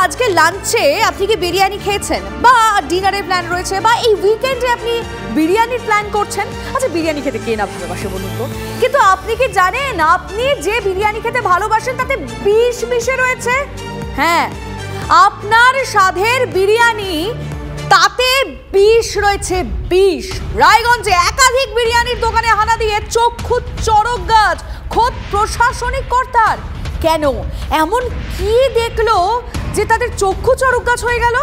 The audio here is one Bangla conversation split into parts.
আজকে লাঞ্চে আপনি কি বিরিয়ানি খেয়েছেন বা ডিনারের প্ল্যান রয়েছে বা এই উইকেন্ডে আপনি বিরিয়ানির প্ল্যান করছেন? আচ্ছা, বিরিয়ানি খেতে কে না ভালোবাসে বলুন তো? কিন্তু আপনি কি জানেন আপনি যে বিরিয়ানি খেতে ভালোবাসেন তাতে বিষ মিশে রয়েছে? হ্যাঁ, আপনার স্বাদের বিরিয়ানি তাতে বিষ রয়েছে, বিষ। রায়গঞ্জে একাধিক বিরিয়ানির দোকানে হানা দিয়ে চক্ষু চড়ক গাছ খোদ প্রশাসনিক কর্তার। কেন এমন কি দেখলো যে তাদের চক্ষু চড়ক গাছ হয়ে গেল?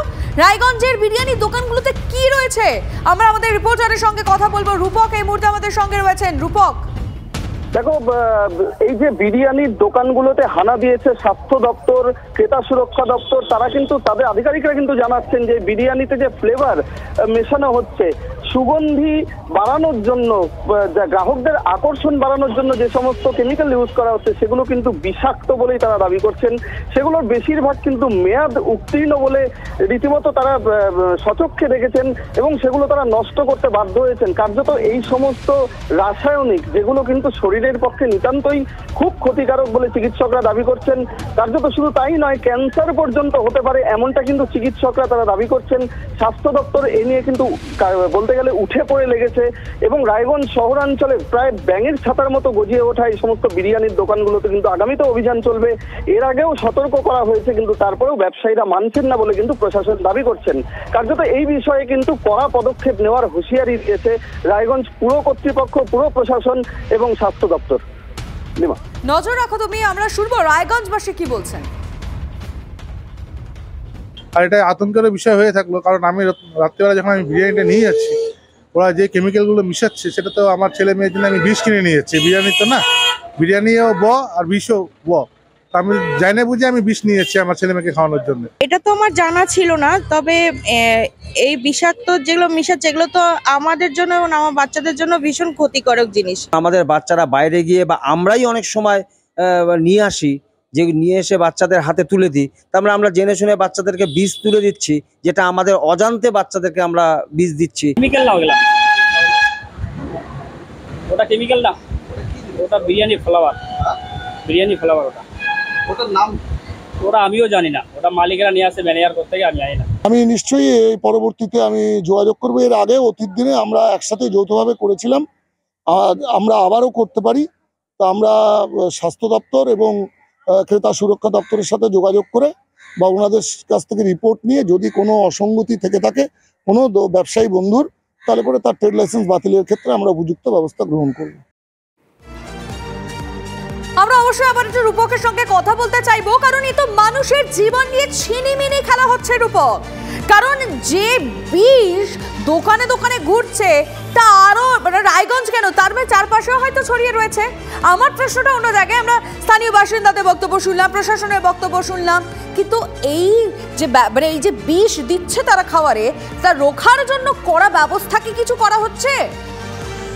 রায়গঞ্জের বিরিয়ানির দোকানগুলোতে কি রয়েছে? আমরা আমাদের রিপোর্টারের সঙ্গে কথা বলবো। রূপক এই মুহূর্তে আমাদের সঙ্গে রয়েছেন। রূপক, দেখো, এই যে বিরিয়ানির দোকানগুলোতে হানা দিয়েছে স্বাস্থ্য দপ্তর, ক্রেতা সুরক্ষা দপ্তর, তারা কিন্তু তাদের আধিকারিকরা কিন্তু জানাচ্ছেন যে বিরিয়ানিতে যে ফ্লেভার মেশানো হচ্ছে, সুগন্ধি বাড়ানোর জন্য, গ্রাহকদের আকর্ষণ বাড়ানোর জন্য যে সমস্ত কেমিক্যাল ইউজ করা হচ্ছে সেগুলো কিন্তু বিষাক্ত বলেই তারা দাবি করছেন। সেগুলোর বেশিরভাগ কিন্তু মেয়াদ উত্তীর্ণ বলে রীতিমতো তারা সচক্ষে দেখেছেন এবং সেগুলো তারা নষ্ট করতে বাধ্য হয়েছেন। কার্যত এই সমস্ত রাসায়নিক যেগুলো কিন্তু শরীরের পক্ষে নিতান্তই খুব ক্ষতিকারক বলে চিকিৎসকরা দাবি করছেন। কার্যত শুধু তাই নয়, ক্যান্সার পর্যন্ত হতে পারে এমনটা কিন্তু চিকিৎসকরা তারা দাবি করছেন। স্বাস্থ্য দপ্তর এ নিয়ে কিন্তু বলতে গেলে উঠে পড়ে লেগেছে এবং রায়গঞ্জ শহরাঞ্চলে প্রায় ব্যাঙের ছাতার মতো গজিয়ে ওঠা এই সমস্ত বিরিয়ানির দোকানগুলোতে কিন্তু আগামীতে অভিযান চলবে। এর আগেও সতর্ক করা হয়েছে, কিন্তু তারপরেও ব্যবসায়ীরা মানছেন না বলে কিন্তু প্রশাসন দাবি করছেন। কার্যত এই বিষয়ে কিন্তু কড়া পদক্ষেপ নেওয়ার হুঁশিয়ারি দিয়েছে রায়গঞ্জ পুর কর্তৃপক্ষ, পুর প্রশাসন এবং স্বাস্থ্য দপ্তর। নজর রাখো তুমি, আমরা শুনবো রায়গঞ্জবাসী কি বলছেন। আর এটা আতঙ্কের বিষয় হয়ে থাকলো, কারণ আমি রাত্রিবেলা যখন আমি বিরিয়ানিটা নিয়ে যাচ্ছি, ওরা যে কেমিক্যালগুলো মিশাচ্ছে সেটা তো আমার ছেলে মেয়ের জন্য আমি বিষ কিনে নিয়ে যাচ্ছি। বিরিয়ানি তো না, বিরিয়ানিও আর বিষও আমি জানি না বুঝে আমি বিষ নিয়ে যাচ্ছি আমার ছেলে মেয়েকে খাওয়ানোর জন্য। এটা তো আমার জানা ছিল না, তবে এই বিষাক্ত যেগুলো মিশাচ্ছে এগুলো তো আমাদের জন্য এবং আমার বাচ্চাদের জন্য ভীষণ ক্ষতিকারক জিনিস। আমাদের বাচ্চারা বাইরে গিয়ে বা আমরাই অনেক সময় নিয়ে আসি, যে নিয়ে এসে বাচ্চাদের হাতে তুলে দিই, তারপরে আমরা জেনে শুনে বাচ্চাদেরকে বীজ তুলে দিচ্ছি, যেটা আমাদের অজান্তে বাচ্চাদেরকে আমরা বীজ দিচ্ছি। কেমিক্যাল না ওগুলা, ওটা কেমিক্যাল না, ওটা বিরিয়ানি ফ্লেভার, বিরিয়ানি ফ্লেভার। ওটার নাম ওটা আমিও জানি না, ওটা মালিকেরা নিয়ে আসে ম্যানেজার করতে গিয়ে, আমি জানি না। আমি নিশ্চয়ই এই পরবর্তীতে আমি যোগাযোগ করবো। এর আগে অতীত দিনে আমরা একসাথে যৌথভাবে করেছিলাম, আমরা আবারও করতে পারি। তা আমরা স্বাস্থ্য দপ্তর এবং ক্রেতা সুরক্ষা দপ্তরের সাথে যোগাযোগ করে বা ওনাদের কাছ থেকে রিপোর্ট নিয়ে যদি কোনো অসঙ্গতি থেকে থাকে কোনো ব্যবসায়ী বন্ধুর, তাহলে পরে তার ট্রেড লাইসেন্স বাতিলের ক্ষেত্রে আমরা উপযুক্ত ব্যবস্থা গ্রহণ করব। আমরা অবশ্যই আবার একটু রূপকের সঙ্গে কথা বলতে চাইবো, কারণ এই তো মানুষের জীবন নিয়ে ছিনিমিনি খেলা হচ্ছে রূপক। কারণ যে বিষ দোকানে দোকানে ঘুরছে তা আরো রায়গঞ্জ কেন, তার চারপাশেও হয়তো ছড়িয়ে রয়েছে। আমার প্রশ্নটা অন্য জায়গায়। আমরা স্থানীয় বাসিন্দাদের বক্তব্য শুনলাম, প্রশাসনের বক্তব্য শুনলাম, কিন্তু এই যে বিষ দিচ্ছে তারা খাবারে, তা রোখার জন্য কড়া ব্যবস্থা কি কিছু করা হচ্ছে?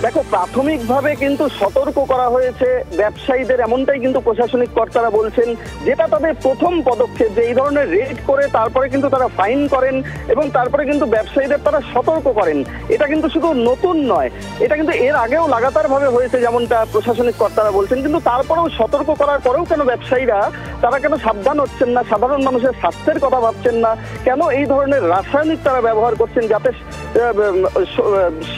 দেখো, প্রাথমিকভাবে কিন্তু সতর্ক করা হয়েছে ব্যবসায়ীদের, এমনটাই কিন্তু প্রশাসনিক কর্তারা বলছেন। যেটা তাদের প্রথম পদক্ষেপ, যে এই ধরনের রেড করে তারপরে কিন্তু তারা ফাইন করেন এবং তারপরে কিন্তু ব্যবসায়ীদের তারা সতর্ক করেন। এটা কিন্তু শুধু নতুন নয়, এটা কিন্তু এর আগেও লাগাতারভাবে হয়েছে, যেমনটা প্রশাসনিক কর্তারা বলছেন। কিন্তু তারপরেও সতর্ক করার পরেও কেন ব্যবসায়ীরা তারা কেন সাবধান হচ্ছেন না, সাধারণ মানুষের স্বাস্থ্যের কথা ভাবছেন না, কেন এই ধরনের রাসায়নিক তারা ব্যবহার করছেন যাতে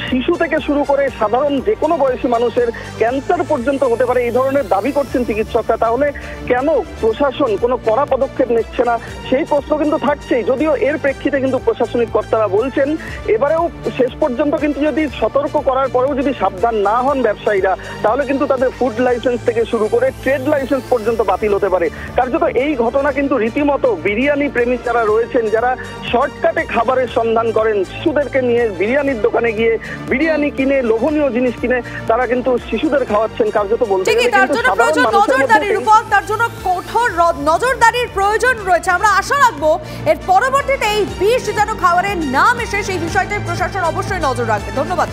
শিশু থেকে শুরু করে সাধারণ যে কোনো বয়সী মানুষের ক্যান্সার পর্যন্ত হতে পারে, এই ধরনের দাবি করছেন চিকিৎসকরা। তাহলে কেন প্রশাসন কোনো কড়া পদক্ষেপ নিচ্ছে না, সেই প্রশ্ন কিন্তু থাকছেই। যদিও এর প্রেক্ষিতে কিন্তু প্রশাসনিক কর্তারা বলছেন এবারেও শেষ পর্যন্ত কিন্তু যদি সতর্ক করার পরেও যদি সাবধান না হন ব্যবসায়ীরা, তাহলে কিন্তু তাদের ফুড লাইসেন্স থেকে শুরু করে ট্রেড লাইসেন্স পর্যন্ত বাতিল হতে পারে। কার্যত এই ঘটনা কিন্তু রীতিমতো বিরিয়ানি প্রেমী যারা রয়েছেন, যারা শর্টকাটে খাবারের সন্ধান করেন, শিশুদেরকে নিয়ে বিরিয়ানির দোকানে গিয়ে বিরিয়ানি কিনে, লোভনীয় জিনিস কিনে তারা কিন্তু শিশুদের খাওয়াচ্ছেন। কার্যত বলতে গেলে কিন্তু সাধারণ মানুষের মধ্যে তার জন্য কঠোর নজরদারির প্রয়োজন রয়েছে। আমরা আশা রাখবো এর পরবর্তীতে এই বিষ যেন খাবারে না মেশে, সেই বিষয়টায় প্রশাসন অবশ্যই নজর রাখবে। ধন্যবাদ।